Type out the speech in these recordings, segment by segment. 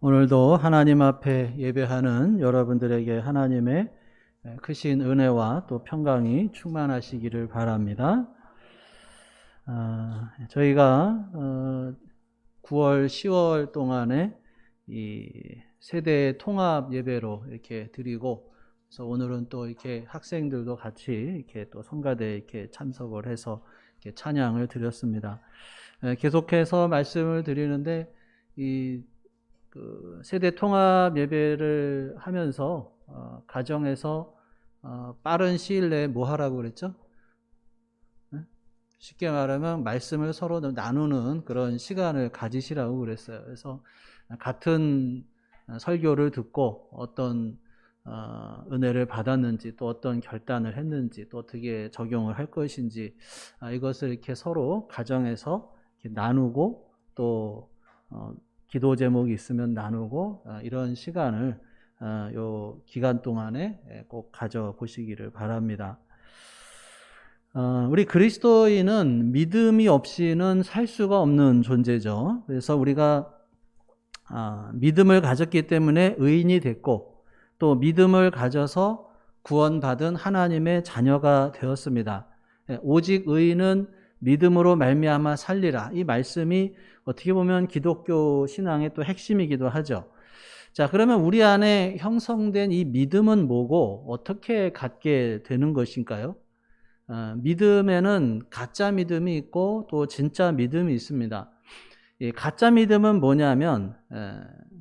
오늘도 하나님 앞에 예배하는 여러분들에게 하나님의 크신 은혜와 또 평강이 충만하시기를 바랍니다. 저희가 9월, 10월 동안에 이 세대 통합 예배로 이렇게 드리고, 그래서 오늘은 또 이렇게 학생들도 같이 이렇게 또 성가대에 이렇게 참석을 해서 이렇게 찬양을 드렸습니다. 계속해서 말씀을 드리는데 세대 통합 예배를 하면서 가정에서 빠른 시일 내에 뭐 하라고 그랬죠? 쉽게 말하면 말씀을 서로 나누는 그런 시간을 가지시라고 그랬어요. 그래서 같은 설교를 듣고 어떤 은혜를 받았는지, 또 어떤 결단을 했는지, 또 어떻게 적용을 할 것인지, 이것을 이렇게 서로 가정에서 이렇게 나누고, 또 기도 제목이 있으면 나누고, 이런 시간을 요 기간 동안에 꼭 가져보시기를 바랍니다. 우리 그리스도인은 믿음이 없이는 살 수가 없는 존재죠. 그래서 우리가 믿음을 가졌기 때문에 의인이 됐고, 또 믿음을 가져서 구원받은 하나님의 자녀가 되었습니다. 오직 의인은 믿음으로 말미암아 살리라. 이 말씀이 어떻게 보면 기독교 신앙의 또 핵심이기도 하죠. 자, 그러면 우리 안에 형성된 이 믿음은 뭐고 어떻게 갖게 되는 것인가요? 믿음에는 가짜 믿음이 있고 또 진짜 믿음이 있습니다. 이 가짜 믿음은 뭐냐면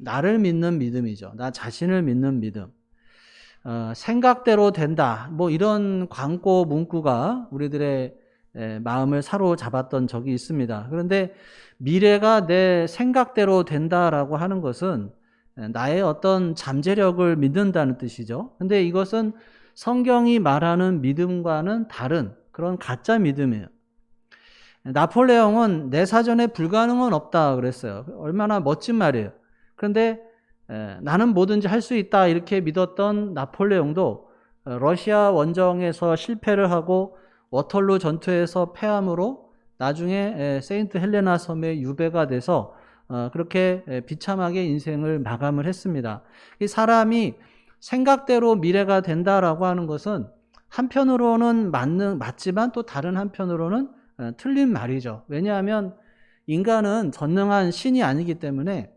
나를 믿는 믿음이죠. 나 자신을 믿는 믿음. 생각대로 된다. 뭐 이런 광고 문구가 우리들의 마음을 사로잡았던 적이 있습니다. 그런데 미래가 내 생각대로 된다라고 하는 것은 나의 어떤 잠재력을 믿는다는 뜻이죠. 근데 이것은 성경이 말하는 믿음과는 다른 그런 가짜 믿음이에요. 나폴레옹은 내 사전에 불가능은 없다 그랬어요. 얼마나 멋진 말이에요. 그런데 나는 뭐든지 할 수 있다 이렇게 믿었던 나폴레옹도 러시아 원정에서 실패를 하고 워털루 전투에서 패함으로 나중에 세인트 헬레나 섬의 유배가 돼서 그렇게 비참하게 인생을 마감을 했습니다. 이 사람이 생각대로 미래가 된다라고 하는 것은 한편으로는 맞지만 또 다른 한편으로는 틀린 말이죠. 왜냐하면 인간은 전능한 신이 아니기 때문에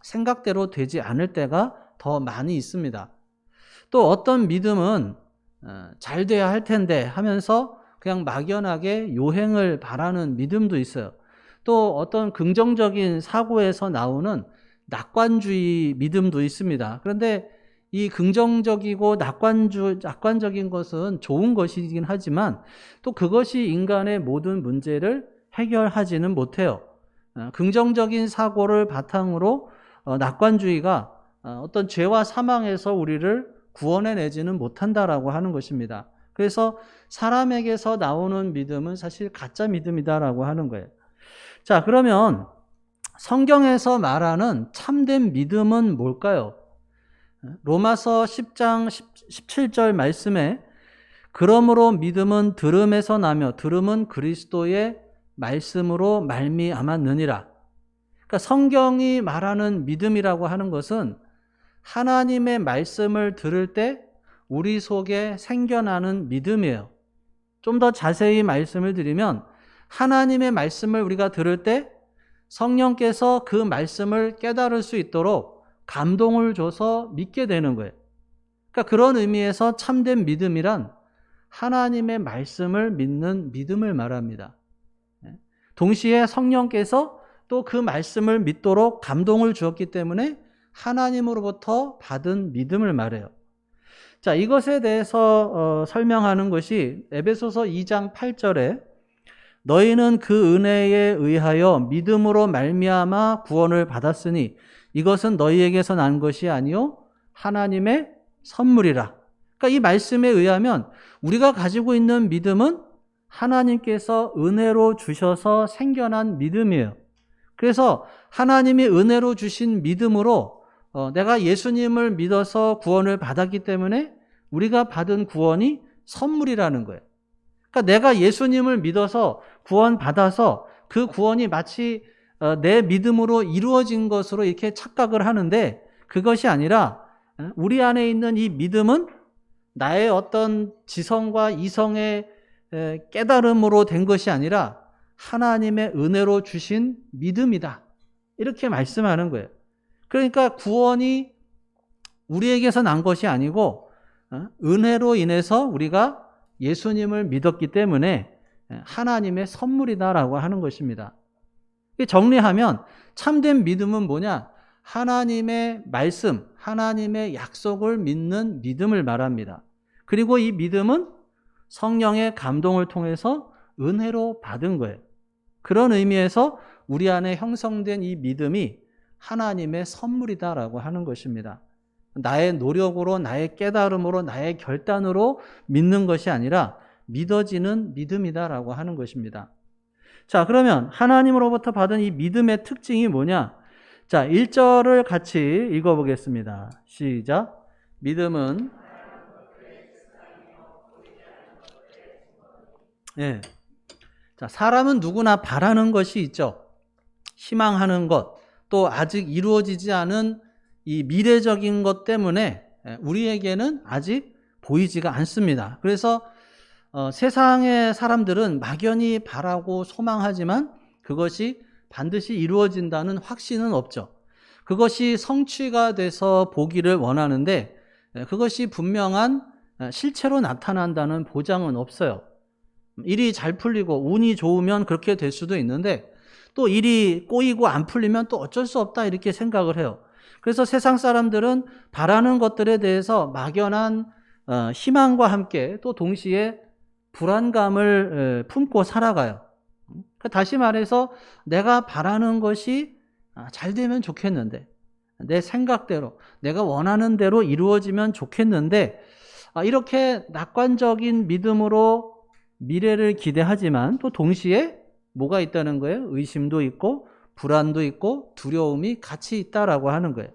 생각대로 되지 않을 때가 더 많이 있습니다. 또 어떤 믿음은 잘 돼야 할 텐데 하면서 그냥 막연하게 요행을 바라는 믿음도 있어요. 또 어떤 긍정적인 사고에서 나오는 낙관주의 믿음도 있습니다. 그런데 이 긍정적이고 낙관적인 것은 좋은 것이긴 하지만 또 그것이 인간의 모든 문제를 해결하지는 못해요. 긍정적인 사고를 바탕으로 낙관주의가 어떤 죄와 사망에서 우리를 구원해내지는 못한다라고 하는 것입니다. 그래서 사람에게서 나오는 믿음은 사실 가짜 믿음이다라고 하는 거예요. 자, 그러면 성경에서 말하는 참된 믿음은 뭘까요? 로마서 10장 17절 말씀에 그러므로 믿음은 들음에서 나며 들음은 그리스도의 말씀으로 말미암았느니라. 그러니까 성경이 말하는 믿음이라고 하는 것은 하나님의 말씀을 들을 때 우리 속에 생겨나는 믿음이에요. 좀 더 자세히 말씀을 드리면 하나님의 말씀을 우리가 들을 때 성령께서 그 말씀을 깨달을 수 있도록 감동을 줘서 믿게 되는 거예요. 그러니까 그런 의미에서 참된 믿음이란 하나님의 말씀을 믿는 믿음을 말합니다. 동시에 성령께서 또 그 말씀을 믿도록 감동을 주었기 때문에 하나님으로부터 받은 믿음을 말해요. 자, 이것에 대해서 설명하는 것이 에베소서 2장 8절에 너희는 그 은혜에 의하여 믿음으로 말미암아 구원을 받았으니 이것은 너희에게서 난 것이 아니요 하나님의 선물이라. 그러니까 이 말씀에 의하면 우리가 가지고 있는 믿음은 하나님께서 은혜로 주셔서 생겨난 믿음이에요. 그래서 하나님이 은혜로 주신 믿음으로 내가 예수님을 믿어서 구원을 받았기 때문에 우리가 받은 구원이 선물이라는 거예요. 그러니까 내가 예수님을 믿어서 구원받아서 그 구원이 마치 내 믿음으로 이루어진 것으로 이렇게 착각을 하는데 그것이 아니라 우리 안에 있는 이 믿음은 나의 어떤 지성과 이성의 깨달음으로 된 것이 아니라 하나님의 은혜로 주신 믿음이다. 이렇게 말씀하는 거예요. 그러니까 구원이 우리에게서 난 것이 아니고 은혜로 인해서 우리가 예수님을 믿었기 때문에 하나님의 선물이다라고 하는 것입니다. 정리하면 참된 믿음은 뭐냐? 하나님의 말씀, 하나님의 약속을 믿는 믿음을 말합니다. 그리고 이 믿음은 성령의 감동을 통해서 은혜로 받은 거예요. 그런 의미에서 우리 안에 형성된 이 믿음이 하나님의 선물이다라고 하는 것입니다. 나의 노력으로, 나의 깨달음으로, 나의 결단으로 믿는 것이 아니라 믿어지는 믿음이다라고 하는 것입니다. 자, 그러면 하나님으로부터 받은 이 믿음의 특징이 뭐냐? 자, 1절을 같이 읽어보겠습니다. 시작. 믿음은 예. 자, 사람은 누구나 바라는 것이 있죠. 희망하는 것, 또 아직 이루어지지 않은 이 미래적인 것 때문에 우리에게는 아직 보이지가 않습니다. 그래서 세상의 사람들은 막연히 바라고 소망하지만 그것이 반드시 이루어진다는 확신은 없죠. 그것이 성취가 돼서 보기를 원하는데 그것이 분명한 실체로 나타난다는 보장은 없어요. 일이 잘 풀리고 운이 좋으면 그렇게 될 수도 있는데 또 일이 꼬이고 안 풀리면 또 어쩔 수 없다 이렇게 생각을 해요. 그래서 세상 사람들은 바라는 것들에 대해서 막연한 희망과 함께 또 동시에 불안감을 품고 살아가요. 다시 말해서 내가 바라는 것이 잘 되면 좋겠는데 내 생각대로 내가 원하는 대로 이루어지면 좋겠는데 이렇게 낙관적인 믿음으로 미래를 기대하지만 또 동시에 뭐가 있다는 거예요? 의심도 있고 불안도 있고 두려움이 같이 있다라고 하는 거예요.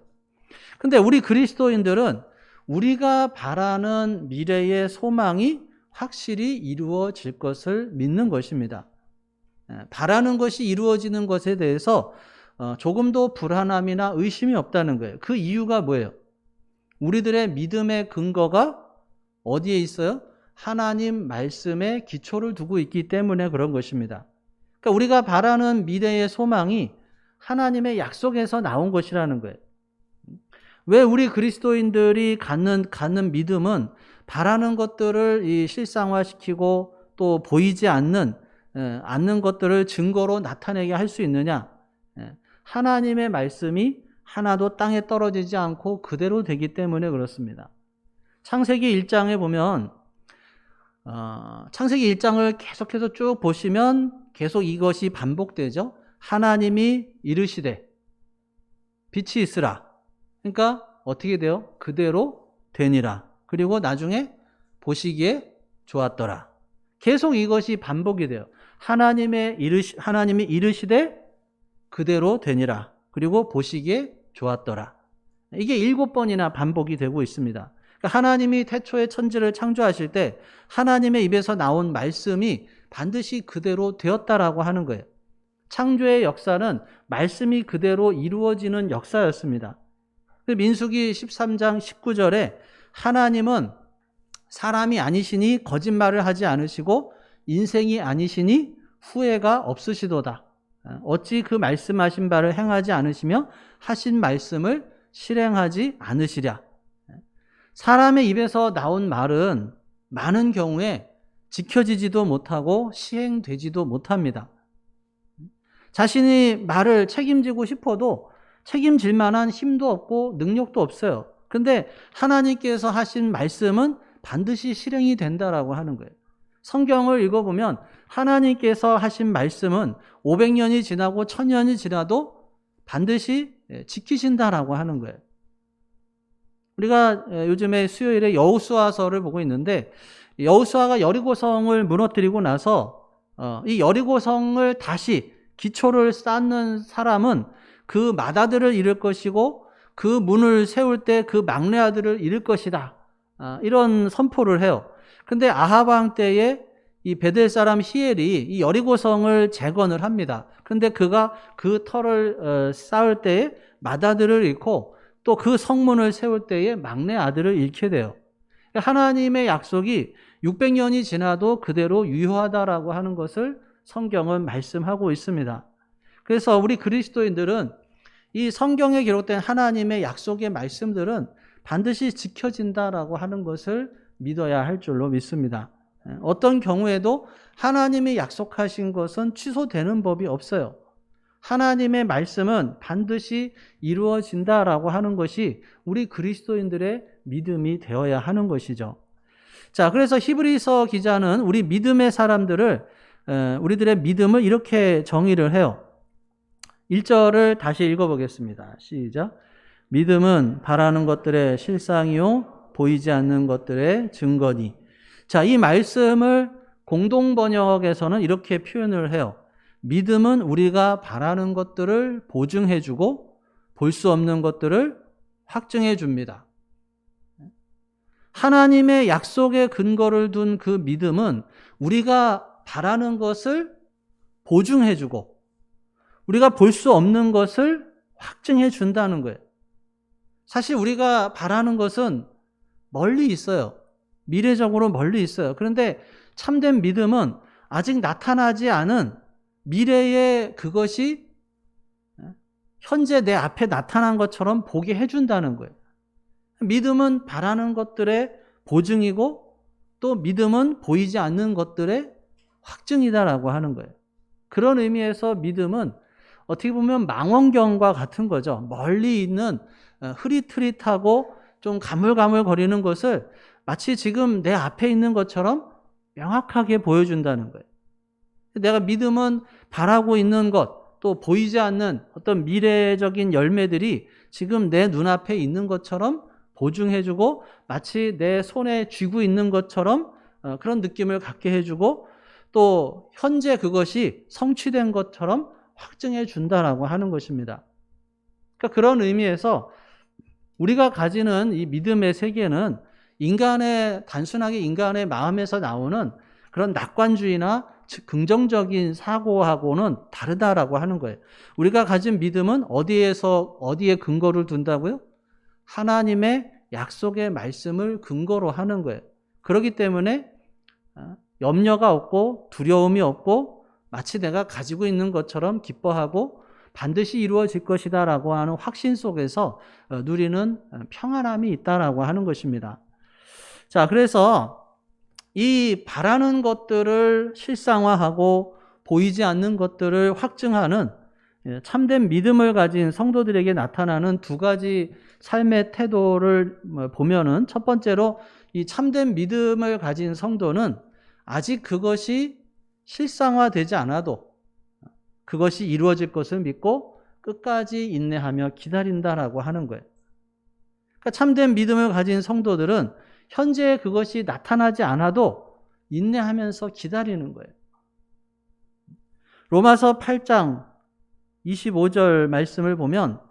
근데 우리 그리스도인들은 우리가 바라는 미래의 소망이 확실히 이루어질 것을 믿는 것입니다. 바라는 것이 이루어지는 것에 대해서 조금도 불안함이나 의심이 없다는 거예요. 그 이유가 뭐예요? 우리들의 믿음의 근거가 어디에 있어요? 하나님 말씀에 기초를 두고 있기 때문에 그런 것입니다. 그러니까 우리가 바라는 미래의 소망이 하나님의 약속에서 나온 것이라는 거예요. 왜 우리 그리스도인들이 갖는 믿음은 바라는 것들을 실상화시키고 또 보이지 않는 것들을 증거로 나타내게 할 수 있느냐? 하나님의 말씀이 하나도 땅에 떨어지지 않고 그대로 되기 때문에 그렇습니다. 창세기 1장에 보면 창세기 1장을 계속해서 쭉 보시면 계속 이것이 반복되죠. 하나님이 이르시되 빛이 있으라. 그러니까 어떻게 돼요? 그대로 되니라. 그리고 나중에 보시기에 좋았더라. 계속 이것이 반복이 돼요. 하나님이 이르시되 그대로 되니라. 그리고 보시기에 좋았더라. 이게 7번이나 반복이 되고 있습니다. 그러니까 하나님이 태초에 천지를 창조하실 때 하나님의 입에서 나온 말씀이 반드시 그대로 되었다라고 하는 거예요. 창조의 역사는 말씀이 그대로 이루어지는 역사였습니다. 민수기 13장 19절에 하나님은 사람이 아니시니 거짓말을 하지 않으시고 인생이 아니시니 후회가 없으시도다. 어찌 그 말씀하신 바를 행하지 않으시며 하신 말씀을 실행하지 않으시랴. 사람의 입에서 나온 말은 많은 경우에 지켜지지도 못하고 시행되지도 못합니다. 자신이 말을 책임지고 싶어도 책임질 만한 힘도 없고 능력도 없어요. 근데 하나님께서 하신 말씀은 반드시 실행이 된다라고 하는 거예요. 성경을 읽어보면 하나님께서 하신 말씀은 500년이 지나고 1000년이 지나도 반드시 지키신다라고 하는 거예요. 우리가 요즘에 수요일에 여호수아서를 보고 있는데 여호수아가 여리고성을 무너뜨리고 나서 이 여리고성을 다시 기초를 쌓는 사람은 그 맏아들을 잃을 것이고 그 문을 세울 때 그 막내 아들을 잃을 것이다. 이런 선포를 해요. 근데 아합 왕 때에 이 베델 사람 히엘이 이 여리고성을 재건을 합니다. 그런데 그가 그 터를 쌓을 때에 맏아들을 잃고 또 그 성문을 세울 때에 막내 아들을 잃게 돼요. 하나님의 약속이 600년이 지나도 그대로 유효하다라고 하는 것을 성경은 말씀하고 있습니다. 그래서 우리 그리스도인들은 이 성경에 기록된 하나님의 약속의 말씀들은 반드시 지켜진다라고 하는 것을 믿어야 할 줄로 믿습니다. 어떤 경우에도 하나님이 약속하신 것은 취소되는 법이 없어요. 하나님의 말씀은 반드시 이루어진다라고 하는 것이 우리 그리스도인들의 믿음이 되어야 하는 것이죠. 자, 그래서 히브리서 기자는 우리 믿음의 사람들을, 우리들의 믿음을 이렇게 정의를 해요. 1절을 다시 읽어보겠습니다. 시작. 믿음은 바라는 것들의 실상이요 보이지 않는 것들의 증거니. 자, 이 말씀을 공동번역에서는 이렇게 표현을 해요. 믿음은 우리가 바라는 것들을 보증해주고 볼 수 없는 것들을 확증해줍니다. 하나님의 약속에 근거를 둔 그 믿음은 우리가 바라는 것을 보증해주고 우리가 볼 수 없는 것을 확증해준다는 거예요. 사실 우리가 바라는 것은 멀리 있어요. 미래적으로 멀리 있어요. 그런데 참된 믿음은 아직 나타나지 않은 미래의 그것이 현재 내 앞에 나타난 것처럼 보게 해준다는 거예요. 믿음은 바라는 것들의 보증이고 또 믿음은 보이지 않는 것들의 확증이다라고 하는 거예요. 그런 의미에서 믿음은 어떻게 보면 망원경과 같은 거죠. 멀리 있는 흐릿흐릿하고 좀 가물가물거리는 것을 마치 지금 내 앞에 있는 것처럼 명확하게 보여준다는 거예요. 내가 믿음은 바라고 있는 것, 또 보이지 않는 어떤 미래적인 열매들이 지금 내 눈앞에 있는 것처럼 보증해주고 마치 내 손에 쥐고 있는 것처럼 그런 느낌을 갖게 해주고 또 현재 그것이 성취된 것처럼 확증해 준다라고 하는 것입니다. 그러니까 그런 의미에서 우리가 가지는 이 믿음의 세계는 단순하게 인간의 마음에서 나오는 그런 낙관주의나 긍정적인 사고하고는 다르다라고 하는 거예요. 우리가 가진 믿음은 어디에 근거를 둔다고요? 하나님의 약속의 말씀을 근거로 하는 거예요. 그렇기 때문에 염려가 없고 두려움이 없고 마치 내가 가지고 있는 것처럼 기뻐하고 반드시 이루어질 것이다라고 하는 확신 속에서 누리는 평안함이 있다라고 하는 것입니다. 자, 그래서 이 바라는 것들을 실상화하고 보이지 않는 것들을 확증하는 참된 믿음을 가진 성도들에게 나타나는 두 가지 삶의 태도를 보면은 첫 번째로 이 참된 믿음을 가진 성도는 아직 그것이 실상화되지 않아도 그것이 이루어질 것을 믿고 끝까지 인내하며 기다린다라고 하는 거예요. 그러니까 참된 믿음을 가진 성도들은 현재 그것이 나타나지 않아도 인내하면서 기다리는 거예요. 로마서 8장 25절 말씀을 보면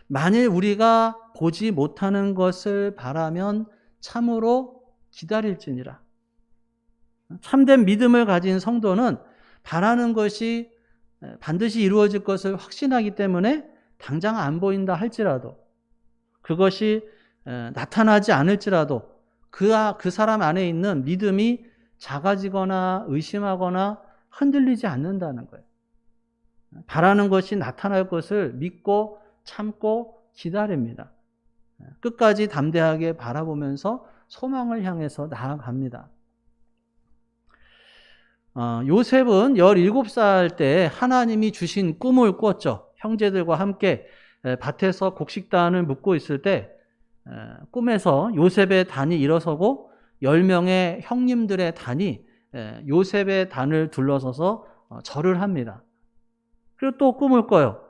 만일 우리가 보지 못하는 것을 바라면 참으로 기다릴지니라. 참된 믿음을 가진 성도는 바라는 것이 반드시 이루어질 것을 확신하기 때문에 당장 안 보인다 할지라도 그것이 나타나지 않을지라도 그 사람 안에 있는 믿음이 작아지거나 의심하거나 흔들리지 않는다는 거예요. 바라는 것이 나타날 것을 믿고 참고 기다립니다. 끝까지 담대하게 바라보면서 소망을 향해서 나아갑니다. 요셉은 17살 때 하나님이 주신 꿈을 꿨죠. 형제들과 함께 밭에서 곡식단을 묶고 있을 때 꿈에서 요셉의 단이 일어서고 10명의 형님들의 단이 요셉의 단을 둘러서서 절을 합니다. 그리고 또 꿈을 꿔요.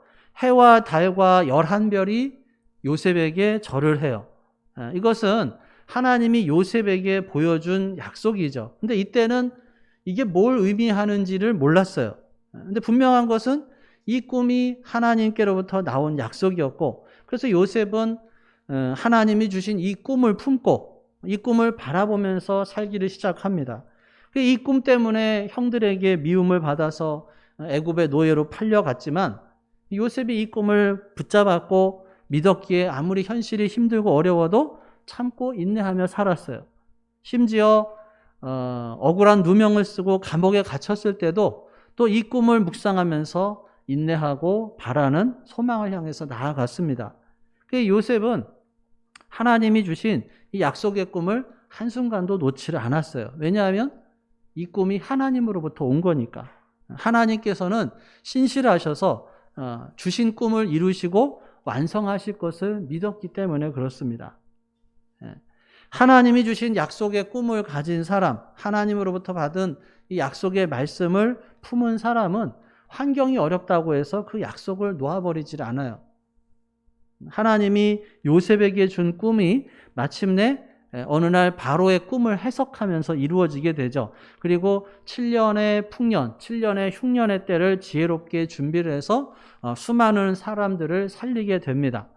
해와 달과 11별이 요셉에게 절을 해요. 이것은 하나님이 요셉에게 보여준 약속이죠. 근데 이때는 이게 뭘 의미하는지를 몰랐어요. 근데 분명한 것은 이 꿈이 하나님께로부터 나온 약속이었고 그래서 요셉은 하나님이 주신 이 꿈을 품고 이 꿈을 바라보면서 살기를 시작합니다. 이 꿈 때문에 형들에게 미움을 받아서 애굽의 노예로 팔려갔지만 요셉이 이 꿈을 붙잡았고 믿었기에 아무리 현실이 힘들고 어려워도 참고 인내하며 살았어요. 심지어 억울한 누명을 쓰고 감옥에 갇혔을 때도 또 이 꿈을 묵상하면서 인내하고 바라는 소망을 향해서 나아갔습니다. 요셉은 하나님이 주신 이 약속의 꿈을 한순간도 놓지를 않았어요. 왜냐하면 이 꿈이 하나님으로부터 온 거니까. 하나님께서는 신실하셔서 주신 꿈을 이루시고 완성하실 것을 믿었기 때문에 그렇습니다. 하나님이 주신 약속의 꿈을 가진 사람, 하나님으로부터 받은 이 약속의 말씀을 품은 사람은 환경이 어렵다고 해서 그 약속을 놓아버리질 않아요. 하나님이 요셉에게 준 꿈이 마침내 어느 날 바로의 꿈을 해석하면서 이루어지게 되죠. 그리고 7년의 풍년, 7년의 흉년의 때를 지혜롭게 준비를 해서 수많은 사람들을 살리게 됩니다.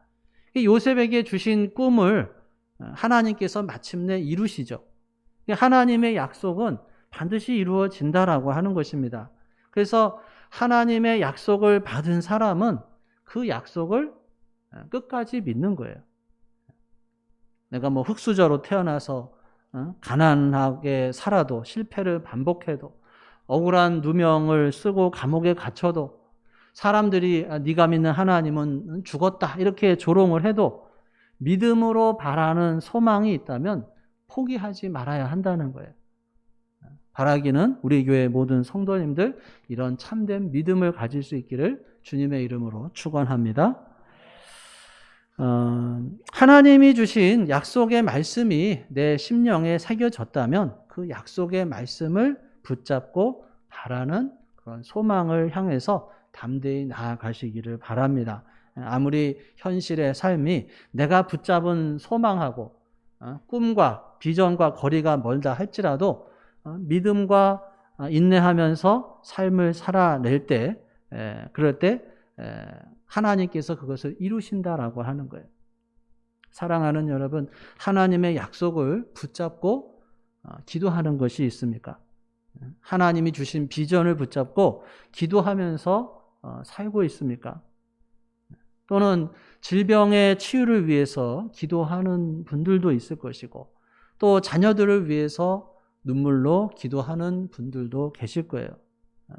요셉에게 주신 꿈을 하나님께서 마침내 이루시죠. 하나님의 약속은 반드시 이루어진다라고 하는 것입니다. 그래서 하나님의 약속을 받은 사람은 그 약속을 끝까지 믿는 거예요. 내가 흙수저로 태어나서 가난하게 살아도, 실패를 반복해도, 억울한 누명을 쓰고 감옥에 갇혀도, 사람들이 네가 믿는 하나님은 죽었다 이렇게 조롱을 해도 믿음으로 바라는 소망이 있다면 포기하지 말아야 한다는 거예요. 바라기는 우리 교회 모든 성도님들 이런 참된 믿음을 가질 수 있기를 주님의 이름으로 축원합니다. 하나님이 주신 약속의 말씀이 내 심령에 새겨졌다면 그 약속의 말씀을 붙잡고 바라는 그런 소망을 향해서 담대히 나아가시기를 바랍니다. 아무리 현실의 삶이 내가 붙잡은 소망하고 꿈과 비전과 거리가 멀다 할지라도 믿음과 인내하면서 삶을 살아낼 때, 그럴 때 하나님께서 그것을 이루신다라고 하는 거예요. 사랑하는 여러분, 하나님의 약속을 붙잡고 기도하는 것이 있습니까? 하나님이 주신 비전을 붙잡고 기도하면서 살고 있습니까? 또는 질병의 치유를 위해서 기도하는 분들도 있을 것이고, 또 자녀들을 위해서 눈물로 기도하는 분들도 계실 거예요.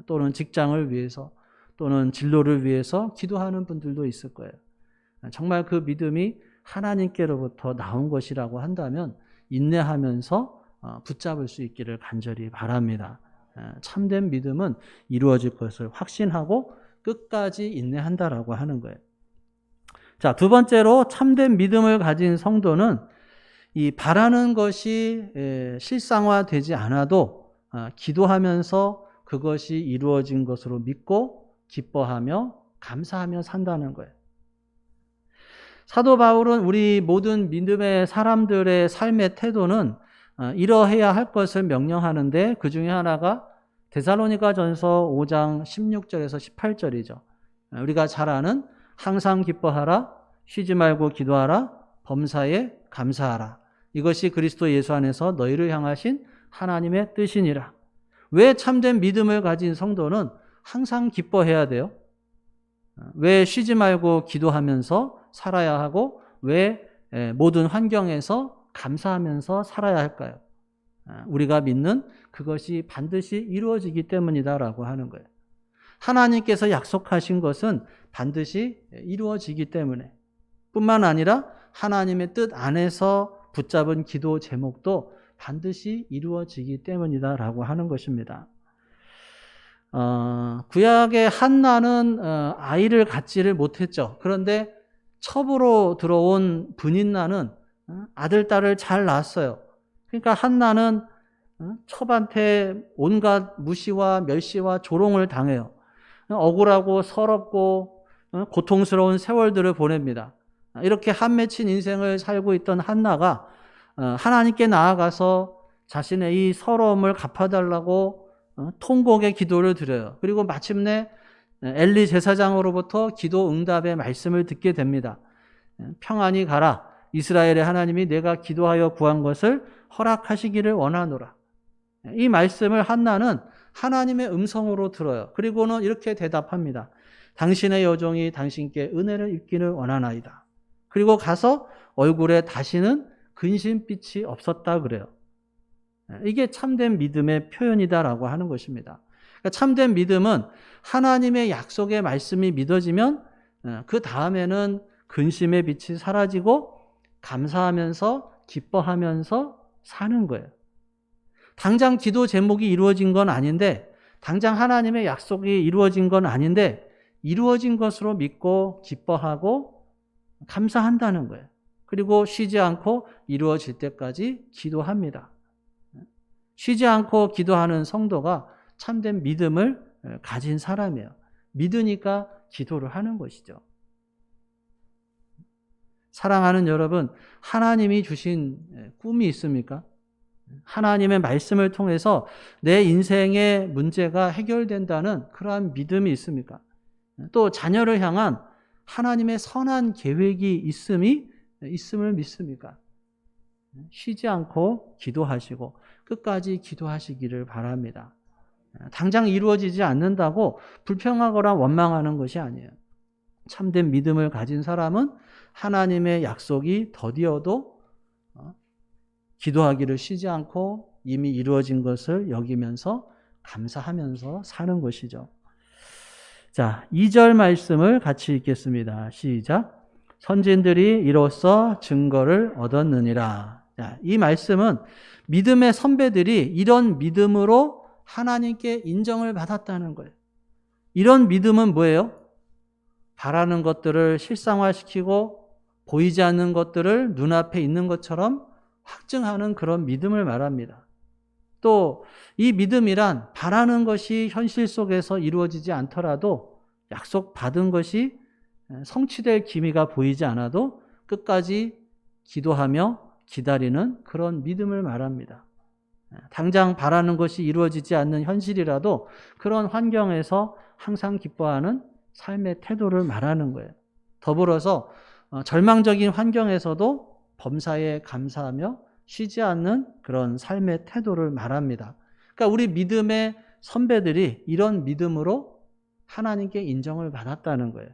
또는 직장을 위해서, 또는 진로를 위해서 기도하는 분들도 있을 거예요. 정말 그 믿음이 하나님께로부터 나온 것이라고 한다면 인내하면서 붙잡을 수 있기를 간절히 바랍니다. 참된 믿음은 이루어질 것을 확신하고 끝까지 인내한다라고 하는 거예요. 자, 두 번째로 참된 믿음을 가진 성도는 이 바라는 것이 실상화되지 않아도 기도하면서 그것이 이루어진 것으로 믿고 기뻐하며 감사하며 산다는 거예요. 사도 바울은 우리 모든 믿음의 사람들의 삶의 태도는 이러해야 할 것을 명령하는데 그 중에 하나가 데살로니가전서 5장 16절에서 18절이죠. 우리가 잘 아는 항상 기뻐하라, 쉬지 말고 기도하라, 범사에 감사하라. 이것이 그리스도 예수 안에서 너희를 향하신 하나님의 뜻이니라. 왜 참된 믿음을 가진 성도는 항상 기뻐해야 돼요? 왜 쉬지 말고 기도하면서 살아야 하고 왜 모든 환경에서 감사하면서 살아야 할까요? 우리가 믿는 그것이 반드시 이루어지기 때문이다라고 하는 거예요. 하나님께서 약속하신 것은 반드시 이루어지기 때문에 뿐만 아니라 하나님의 뜻 안에서 붙잡은 기도 제목도 반드시 이루어지기 때문이다라고 하는 것입니다. 구약의 한나는 아이를 갖지를 못했죠. 그런데 첩으로 들어온 분인나는 아들, 딸을 잘 낳았어요. 그러니까 한나는 첩한테 온갖 무시와 멸시와 조롱을 당해요. 억울하고 서럽고 고통스러운 세월들을 보냅니다. 이렇게 한 맺힌 인생을 살고 있던 한나가 하나님께 나아가서 자신의 이 서러움을 갚아달라고 통곡의 기도를 드려요. 그리고 마침내 엘리 제사장으로부터 기도 응답의 말씀을 듣게 됩니다. 평안히 가라. 이스라엘의 하나님이 내가 기도하여 구한 것을 허락하시기를 원하노라. 이 말씀을 한나는 하나님의 음성으로 들어요. 그리고는 이렇게 대답합니다. 당신의 여종이 당신께 은혜를 입기를 원하나이다. 그리고 가서 얼굴에 다시는 근심빛이 없었다 그래요. 이게 참된 믿음의 표현이다라고 하는 것입니다. 그러니까 참된 믿음은 하나님의 약속의 말씀이 믿어지면 그 다음에는 근심의 빛이 사라지고 감사하면서 기뻐하면서 사는 거예요. 당장 기도 제목이 이루어진 건 아닌데, 당장 하나님의 약속이 이루어진 건 아닌데 이루어진 것으로 믿고 기뻐하고 감사한다는 거예요. 그리고 쉬지 않고 이루어질 때까지 기도합니다. 쉬지 않고 기도하는 성도가 참된 믿음을 가진 사람이에요. 믿으니까 기도를 하는 것이죠. 사랑하는 여러분, 하나님이 주신 꿈이 있습니까? 하나님의 말씀을 통해서 내 인생의 문제가 해결된다는 그러한 믿음이 있습니까? 또 자녀를 향한 하나님의 선한 계획이 있음을 믿습니까? 쉬지 않고 기도하시고 끝까지 기도하시기를 바랍니다. 당장 이루어지지 않는다고 불평하거나 원망하는 것이 아니에요. 참된 믿음을 가진 사람은 하나님의 약속이 더디어도 기도하기를 쉬지 않고 이미 이루어진 것을 여기면서 감사하면서 사는 것이죠. 자, 2절 말씀을 같이 읽겠습니다. 시작. 선진들이 이로써 증거를 얻었느니라. 자, 이 말씀은 믿음의 선배들이 이런 믿음으로 하나님께 인정을 받았다는 거예요. 이런 믿음은 뭐예요? 바라는 것들을 실상화시키고 보이지 않는 것들을 눈앞에 있는 것처럼 확증하는 그런 믿음을 말합니다. 또 이 믿음이란 바라는 것이 현실 속에서 이루어지지 않더라도 약속받은 것이 성취될 기미가 보이지 않아도 끝까지 기도하며 기다리는 그런 믿음을 말합니다. 당장 바라는 것이 이루어지지 않는 현실이라도 그런 환경에서 항상 기뻐하는 삶의 태도를 말하는 거예요. 더불어서 절망적인 환경에서도 범사에 감사하며 쉬지 않는 그런 삶의 태도를 말합니다. 그러니까 우리 믿음의 선배들이 이런 믿음으로 하나님께 인정을 받았다는 거예요.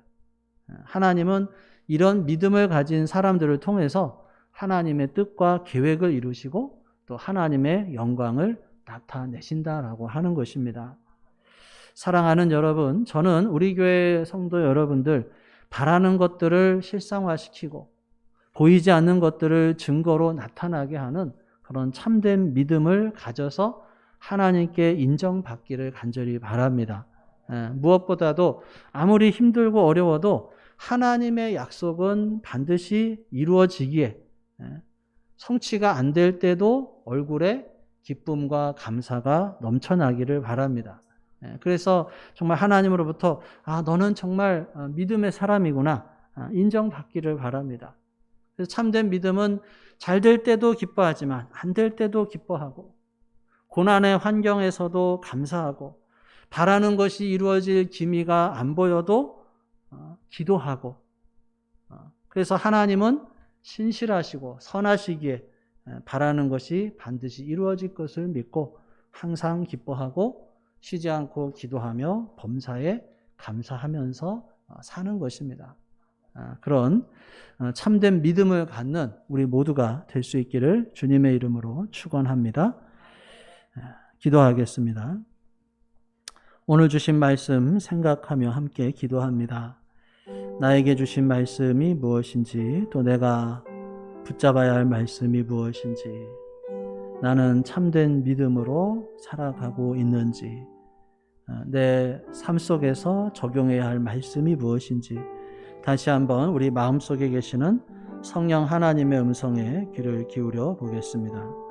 하나님은 이런 믿음을 가진 사람들을 통해서 하나님의 뜻과 계획을 이루시고 또 하나님의 영광을 나타내신다라고 하는 것입니다. 사랑하는 여러분, 저는 우리 교회 성도 여러분들 바라는 것들을 실상화시키고 보이지 않는 것들을 증거로 나타나게 하는 그런 참된 믿음을 가져서 하나님께 인정받기를 간절히 바랍니다. 무엇보다도 아무리 힘들고 어려워도 하나님의 약속은 반드시 이루어지기에 성취가 안 될 때도 얼굴에 기쁨과 감사가 넘쳐나기를 바랍니다. 그래서 정말 하나님으로부터 너는 정말 믿음의 사람이구나 인정받기를 바랍니다. 그래서 참된 믿음은 잘 될 때도 기뻐하지만 안 될 때도 기뻐하고 고난의 환경에서도 감사하고 바라는 것이 이루어질 기미가 안 보여도 기도하고 그래서 하나님은 신실하시고 선하시기에 바라는 것이 반드시 이루어질 것을 믿고 항상 기뻐하고 쉬지 않고 기도하며 범사에 감사하면서 사는 것입니다. 그런 참된 믿음을 갖는 우리 모두가 될 수 있기를 주님의 이름으로 축원합니다. 기도하겠습니다. 오늘 주신 말씀 생각하며 함께 기도합니다. 나에게 주신 말씀이 무엇인지 또 내가 붙잡아야 할 말씀이 무엇인지 나는 참된 믿음으로 살아가고 있는지 내 삶 속에서 적용해야 할 말씀이 무엇인지 다시 한번 우리 마음속에 계시는 성령 하나님의 음성에 귀를 기울여 보겠습니다.